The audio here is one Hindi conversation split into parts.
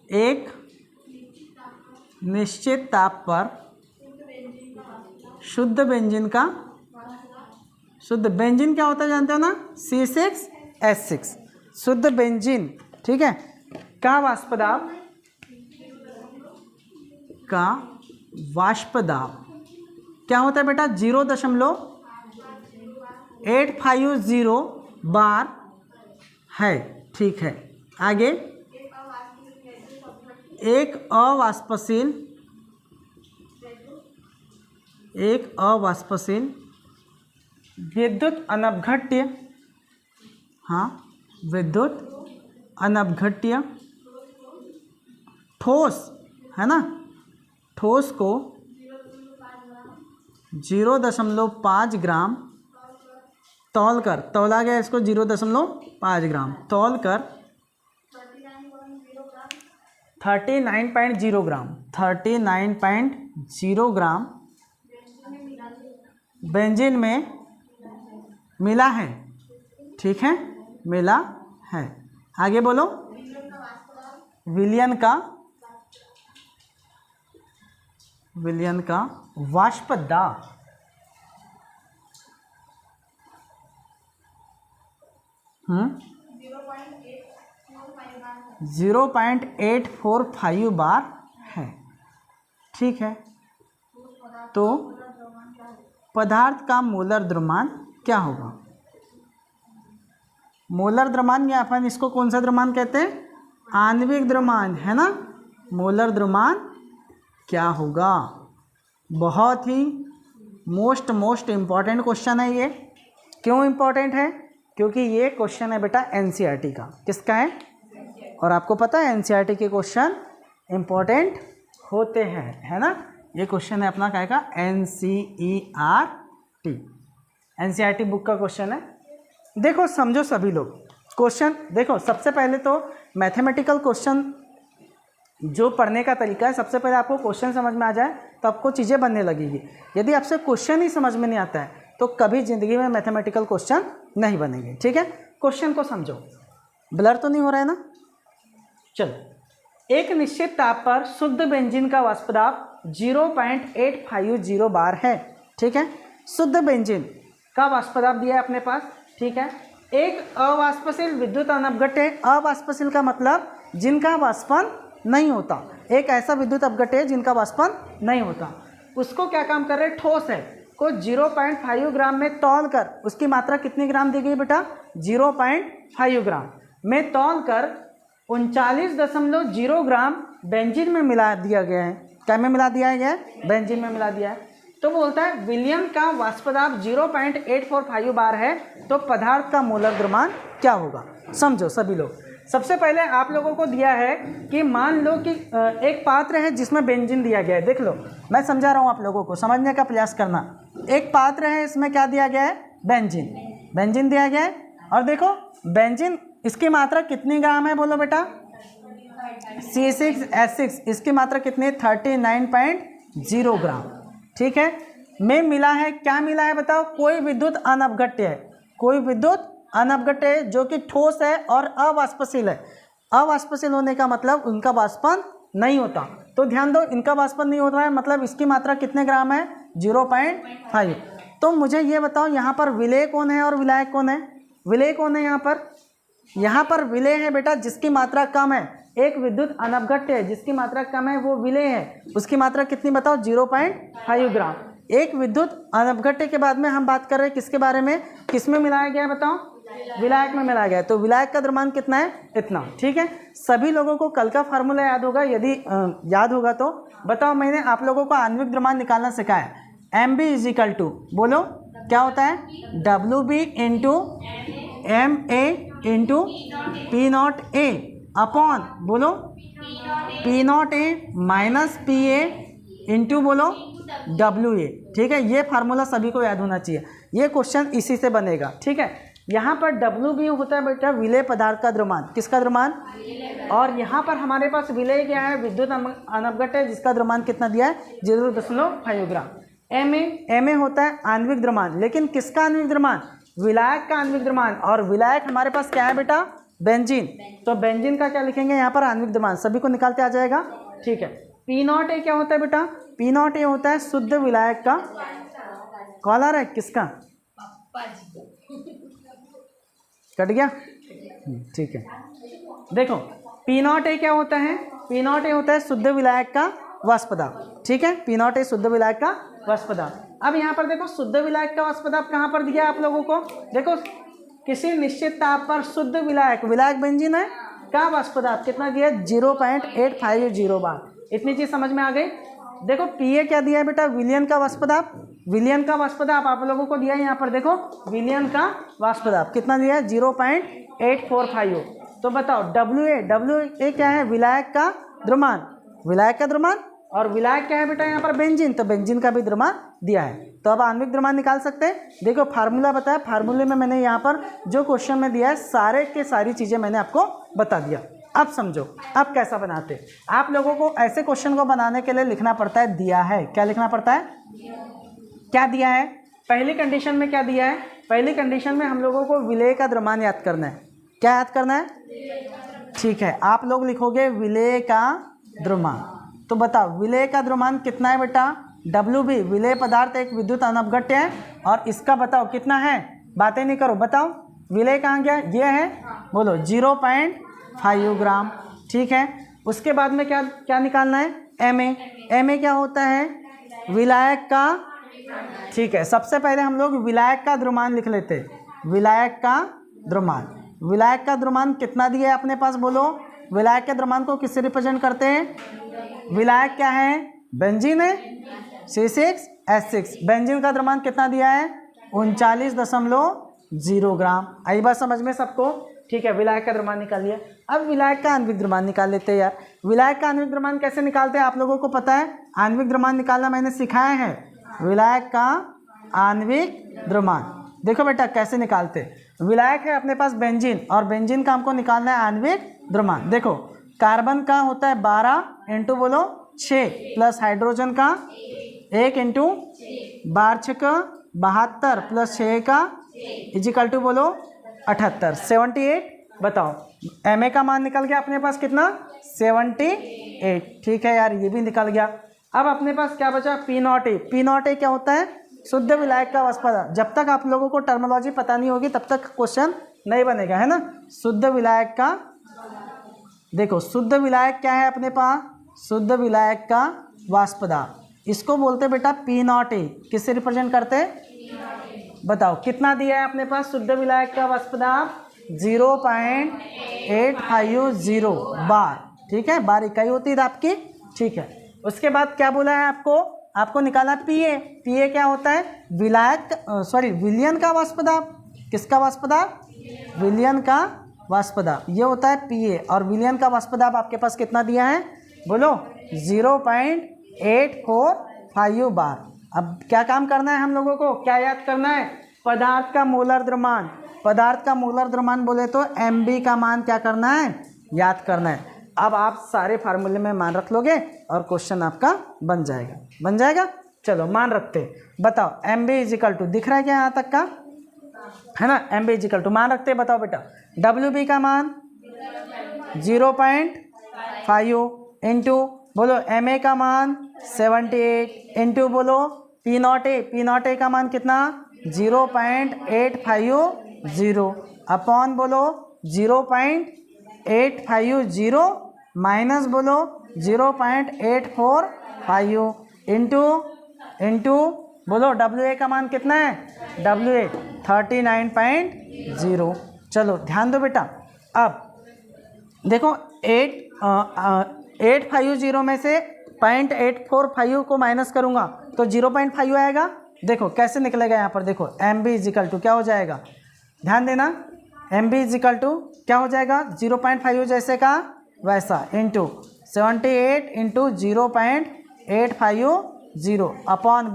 एक निश्चित ताप पर शुद्ध बेंजीन का, शुद्ध बेंजीन क्या होता है जानते हो ना, C6H6, शुद्ध बेंजीन, ठीक है, का वाष्प दाब, का वाष्प दाब क्या होता है बेटा, 0.850 बार है, ठीक है। आगे, एक अवाष्पशील विद्युत अनपघट्य, हाँ, विद्युत अनपघट्य ठोस है ना, ठोस को 0.5 ग्राम तौल कर, तौला गया इसको 0.5 ग्राम तौल कर 39.0 ग्राम बेंजीन में मिला है, ठीक है, मिला है। आगे बोलो, विलयन का वाष्प दाब 0.845 बार है, ठीक है। तो पदार्थ का मोलर द्रव्यमान क्या होगा, मोलर द्रव्यमान, या अपन इसको कौन सा द्रव्यमान कहते हैं, आणविक द्रव्यमान, है ना। मोलर द्रव्यमान क्या होगा, बहुत ही मोस्ट इम्पॉर्टेंट क्वेश्चन है ये। क्यों इम्पॉर्टेंट है, क्योंकि ये क्वेश्चन है बेटा एनसीईआरटी का, किसका है, और आपको पता है एनसीईआरटी के क्वेश्चन इम्पॉर्टेंट होते हैं, है ना। ये क्वेश्चन है अपना क्या का, एनसीईआरटी बुक का क्वेश्चन है। देखो समझो सभी लोग क्वेश्चन, देखो सबसे पहले तो मैथमेटिकल क्वेश्चन जो पढ़ने का तरीका है, सबसे पहले आपको क्वेश्चन समझ में आ जाए तो आपको चीज़ें बनने लगेगी। यदि आपसे क्वेश्चन ही समझ में नहीं आता है तो कभी ज़िंदगी में मैथमेटिकल क्वेश्चन नहीं बनेंगे, ठीक है। क्वेश्चन को समझो, ब्लर तो नहीं हो रहा है ना। चलो, एक निश्चित ताप पर शुद्ध बेंजीन का वाष्प दाब 0.850 बार है, ठीक है। शुद्ध बेंजीन का वाष्प दाब दिया है अपने पास, ठीक है। एक अवाष्पशील विद्युत अनपघट्य, अवाष्पशील का मतलब जिनका वाष्पन नहीं होता, एक ऐसा विद्युत अपघट्य है जिनका वाष्पन नहीं होता, उसको क्या काम कर रहे हैं, ठोस है, को 0.5 ग्राम में तौल कर, उसकी मात्रा कितनी ग्राम दी गई बेटा, 0.5 ग्राम में तौल कर 39.0 ग्राम बेंजीन में मिला दिया गया है। क्या में मिला दिया गया है, बेंजीन में मिला दिया है। तो बोलता है विलयन का वाष्प दाब 0.845 बार है, तो पदार्थ का मोलर द्रव्यमान क्या होगा, समझो सभी लोग। सबसे पहले आप लोगों को दिया है कि मान लो कि एक पात्र है जिसमें बेंजीन दिया गया है, देख लो मैं समझा रहा हूँ, आप लोगों को समझने का प्रयास करना। एक पात्र है, इसमें क्या दिया गया है, बेंजीन दिया गया है, और देखो बेंजीन इसकी मात्रा कितनी ग्राम है, बोलो बेटा, C6H6, इसकी मात्रा कितनी है, 39.0 ग्राम, ठीक है। में मिला है, क्या मिला है बताओ, कोई विद्युत अनपघट्य है, कोई विद्युत अनपघट्य है जो कि ठोस है और अवाष्पशील है। अवाष्पशील होने का मतलब उनका वाष्पन नहीं होता, तो ध्यान दो, इनका वाष्पन नहीं होता है मतलब इसकी मात्रा कितने ग्राम है, 0.5। तो मुझे ये बताओ यहाँ पर विलेय कौन है और विलायक कौन है, विलेय कौन है यहाँ पर विलेय है बेटा जिसकी मात्रा कम है, एक विद्युत अनपघट्य है जिसकी मात्रा कम है वो विलेय है, उसकी मात्रा कितनी बताओ, 0.5 ग्राम। एक विद्युत अनपघट्य के बाद में हम बात कर रहे हैं किसके बारे में, किसमें मिलाया गया बताओ, विलायक में मिलाया गया है, तो विलायक का द्रव्यमान कितना है, इतना, ठीक है। सभी लोगों को कल का फार्मूला याद होगा, यदि याद होगा तो बताओ, मैंने आप लोगों को आणविक द्रव्यमान निकालना सिखाया, MB = बोलो क्या होता है, WB × MA × P0A अपॉन, बोलो P0A माइनस PA इंटू बोलो WA, ठीक है। ये फार्मूला सभी को याद होना चाहिए, ये क्वेश्चन इसी से बनेगा, ठीक है। यहाँ पर WB होता है बेटा विलेय पदार्थ का द्रव्यमान, किसका द्रव्यमान, और यहाँ पर हमारे पास विलेय क्या है, विद्युत अनपघट्य है जिसका द्रव्यमान कितना दिया है, 0.5 ग्राम। MA होता है आणविक द्रव्यमान, लेकिन किसका आणविक द्रव्यमान, विलायक का आणविक द्रव्यमान, और विलायक हमारे पास क्या है बेटा, बेंजीन, तो बेंजीन का क्या लिखेंगे यहाँ पर आणविक द्रव्यमान, सभी को निकालते आ जाएगा। ठीक है, P0A क्या होता है बेटा, P0A होता है शुद्ध विलायक का, कॉलर है किसका, कट गया, ठीक है। देखो P0A क्या होता है, P0A होता है शुद्ध विलायक का वाष्प दाब। ठीक है, P0A शुद्ध विलायक का वाष्प दाब। अब यहाँ पर देखो शुद्ध विलायक का वाष्प दाब कहाँ पर दिया आप लोगों को, देखो किसी निश्चित ताप पर शुद्ध विलायक, विलायक बेंजीन है, का वाष्प दाब कितना दिया है, 0.850 बार। इतनी चीज समझ में आ गई। देखो PA क्या दिया है बेटा, विलियन का वाष्प दाब, विलियन का वाष्प दाब आप लोगों को दिया है यहाँ पर, देखो विलियन का वाष्प दाब कितना दिया है, 0.845। तो बताओ WA क्या है, विलायक का द्रव्यमान, विलायक का द्रव्यमान, और विलायक क्या है बेटा यहाँ पर, बेंजीन, तो बेंजीन का भी द्रव्यमान दिया है। तो अब आणविक द्रव्यमान निकाल सकते हैं। देखो फार्मूला बताया, फार्मूले में मैंने यहाँ पर जो क्वेश्चन में दिया है सारे के सारी चीज़ें मैंने आपको बता दिया। अब समझो अब कैसा बनाते। आप लोगों को ऐसे क्वेश्चन को बनाने के लिए लिखना पड़ता है दिया है, क्या लिखना पड़ता है, क्या दिया है। पहली कंडीशन में क्या दिया है, पहली कंडीशन में हम लोगों को विलेय का द्रव्यमान याद करना है। क्या याद करना है, ठीक है, आप लोग लिखोगे विलेय का द्रव्यमान। तो बताओ विलेय का द्रव्यमान कितना है बेटा, WB, विलेय पदार्थ एक विद्युत अनवगट्य है, और इसका बताओ कितना है, बातें नहीं करो, बताओ विलेय कहाँ गया, ये है, बोलो 0.5 ग्राम। ठीक है, उसके बाद में क्या क्या निकालना है, MA क्या होता है, विलायक का। ठीक है, सबसे पहले हम लोग विलायक का द्रव्यमान लिख लेते हैं, विलायक का द्रव्यमान, विलायक का द्रव्यमान कितना दिया है अपने पास, बोलो विलायक के द्रव्यमान को किससे रिप्रेजेंट करते हैं, विलायक क्या है, बेंजीन है, C6H6, बेंजीन का द्रव्यमान कितना दिया है, 39.0 ग्राम। आई बात समझ में सबको, ठीक है, विलायक का द्रव्यमान निकाल लिया। अब विलायक का आणविक द्रव्यमान निकाल लेते हैं यार। विलायक का आणविक द्रव्यमान कैसे निकालते हैं आप लोगों को पता है, आणविक द्रव्यमान निकालना मैंने सिखाया है, विलायक का आणविक द्रव्यमान। देखो बेटा कैसे निकालते, विलायक है अपने पास बेंजीन, और बेंजीन का हमको निकालना है आणविक द्रव्यमान। देखो कार्बन का होता है 12 इंटू बोलो 6, प्लस हाइड्रोजन का 1 इंटू 12 का 72 प्लस 6 का इजिकल टू बोलो 78, 78। बताओ MA का मान निकल गया अपने पास कितना, 78। ठीक है यार, ये भी निकल गया। अब अपने पास क्या बचा, P0A क्या होता है, शुद्ध विलायक का वाष्प दाब। जब तक आप लोगों को टर्मिनोलॉजी पता नहीं होगी तब तक क्वेश्चन नहीं बनेगा, है ना। शुद्ध विलायक का, देखो शुद्ध विलायक क्या है अपने पास, शुद्ध विलायक का वाष्प दाब, इसको बोलते बेटा P0A। किससे रिप्रेजेंट करते हैं, बताओ कितना दिया है अपने पास शुद्ध विलायक का वाष्प दाब, 0.850 बार। ठीक है, बार इकाई होती है आपकी। ठीक है, उसके बाद क्या बोला है आपको, आपको निकाला PA क्या होता है, विलियन का वाष्प दाब। किसका वाष्प दाब, विलियन का वाष्प दाब, ये होता है PA। और विलियन का वाष्प दाब आपके पास कितना दिया है, बोलो 0.845 बार। अब क्या काम करना है हम लोगों को, क्या याद करना है, पदार्थ का मोलर द्रव्यमान। पदार्थ का मोलर द्रव्यमान बोले तो MB का मान क्या करना है, याद करना है। अब आप सारे फार्मूले में मान रख लोगे और क्वेश्चन आपका बन जाएगा। चलो मान रखते, बताओ MB इजिकल टू, दिख रहा है क्या यहाँ तक का, है ना, MB इजिकल टू मान रखते। बताओ बेटा WB का मान 0.5 इंटू बोलो MA का मान 78 इंटू बोलो P0A का मान कितना 0.850 अपॉन बोलो 0.850 माइनस बोलो 0.845 इंटू बोलो WA का मान कितना है, WA 39.0। चलो ध्यान दो बेटा, अब देखो 850 में से 0.845 को माइनस करूँगा तो 0.5 आएगा। देखो कैसे निकलेगा यहाँ पर, देखो MB इजिकल टू क्या हो जाएगा, ध्यान देना, MB इजिकल टू क्या हो जाएगा 0.5 जैसे का वैसा इंटू 78 इंटू 0.850 अपॉन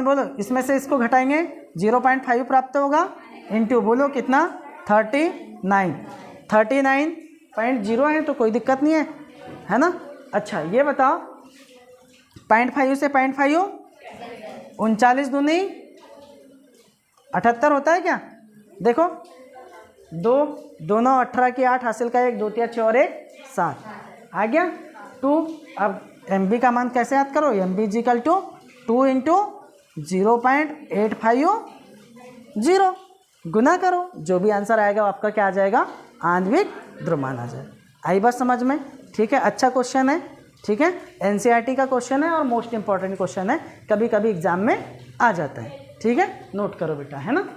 बोलो इसमें से इसको घटाएंगे 0.5 प्राप्त होगा इंटू बोलो कितना 39.0 है तो कोई दिक्कत नहीं है ना। अच्छा ये बताओ 0.5 से 0.5 39 दूनी 78 होता है क्या, देखो 2, दोनों 18 की 8 हासिल का 1, 2 तिया 6 और 1 7 आ गया 2। अब एम बी का मान कैसे याद करो, M B equal to 2 into 0.850 गुना करो, जो भी आंसर आएगा वो आपका क्या आ जाएगा, आणविक द्रव्यमान आ जाएगा। आई बात समझ में? ठीक है, अच्छा क्वेश्चन है। ठीक है, एनसीईआरटी का क्वेश्चन है और मोस्ट इंपॉर्टेंट क्वेश्चन है, कभी कभी एग्जाम में आ जाता है। ठीक है, नोट करो बेटा, है ना।